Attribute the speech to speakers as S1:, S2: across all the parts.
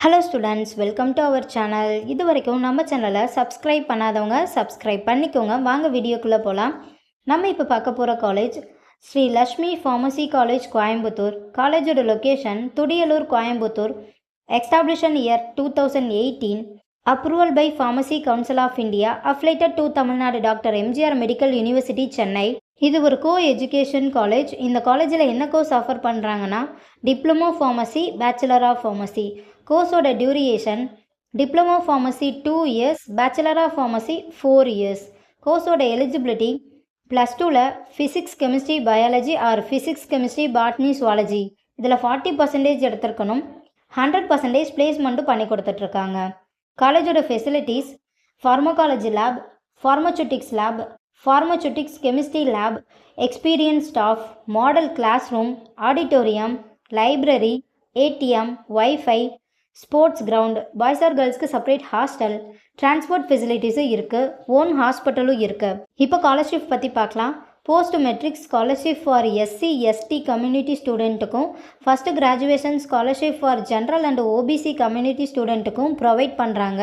S1: Hello students, welcome to our channel. இது வரைக்கும் நம்ம சேனலை சப்ஸ்கிரைப் பண்ணாதவங்க சப்ஸ்கிரைப் பண்ணிக்கோங்க. வாங்க வீடியோக்குள்ளே போகலாம். நம்ம இப்போ பார்க்க போகிற college Shri Lakshmi pharmacy college, Coimbatore. காலேஜோட location Thudiyalur, Coimbatore. Establishment year 2018. Approval by pharmacy council of India. Affiliated to Tamil Nadu doctor MGR medical university, Chennai. இது ஒரு கோ எஜுகேஷன் காலேஜ். இந்த காலேஜில் என்ன கோர்ஸ் ஆஃபர் பண்ணுறாங்கன்னா diploma pharmacy, bachelor of pharmacy. கோர்ஸோட duration diploma pharmacy 2 years, bachelor of pharmacy 4 years. கோர்ஸோட eligibility +2ல் physics, chemistry, biology or physics, chemistry, botany, zoology இதில் 40% எடுத்திருக்கணும். 100% பிளேஸ்மெண்ட்டும் பண்ணி கொடுத்துட்ருக்காங்க. காலேஜோட facilities pharmacology lab, pharmaceutics lab, pharmaceutics chemistry lab, experience staff, model class room, auditorium, library, ATM, WiFi, sports ground, boys or கேர்ள்ஸ்க்கு separate hostel, transport ஃபெசிலிட்டிஸும் இருக்குது. Own ஹாஸ்பிட்டலும் இருக்குது. இப்போ ஸ்காலர்ஷிப் பற்றி பார்க்கலாம். Post matric scholarship for SC, ST community ஸ்டூடெண்ட்டுக்கும், first graduation scholarship for general and OBC community ஸ்டூடெண்ட்டுக்கும் ப்ரொவைட் பண்ணுறாங்க.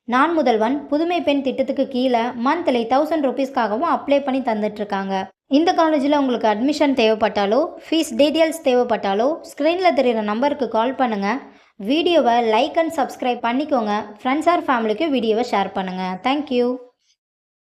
S1: நான் முதல்வன் புதுமை பெண் திட்டத்துக்கு கீழே மந்த்லி 1000 rupeesக்காகவும் அப்ளை பண்ணி தந்துட்டுருக்காங்க. இந்த காலேஜில் உங்களுக்கு அட்மிஷன் தேவைப்பட்டாலோ, ஃபீஸ் டீட்டெயில்ஸ் தேவைப்பட்டாலோ ஸ்க்ரீனில் தெரிகிற நம்பருக்கு கால் பண்ணுங்கள். வீடியோவை லைக் அண்ட் சப்ஸ்கிரைப் பண்ணிக்கோங்க. ஃப்ரெண்ட்ஸ் ஆர் ஃபேமிலிக்கு வீடியோவை ஷேர் பண்ணுங்கள். தேங்க்யூ.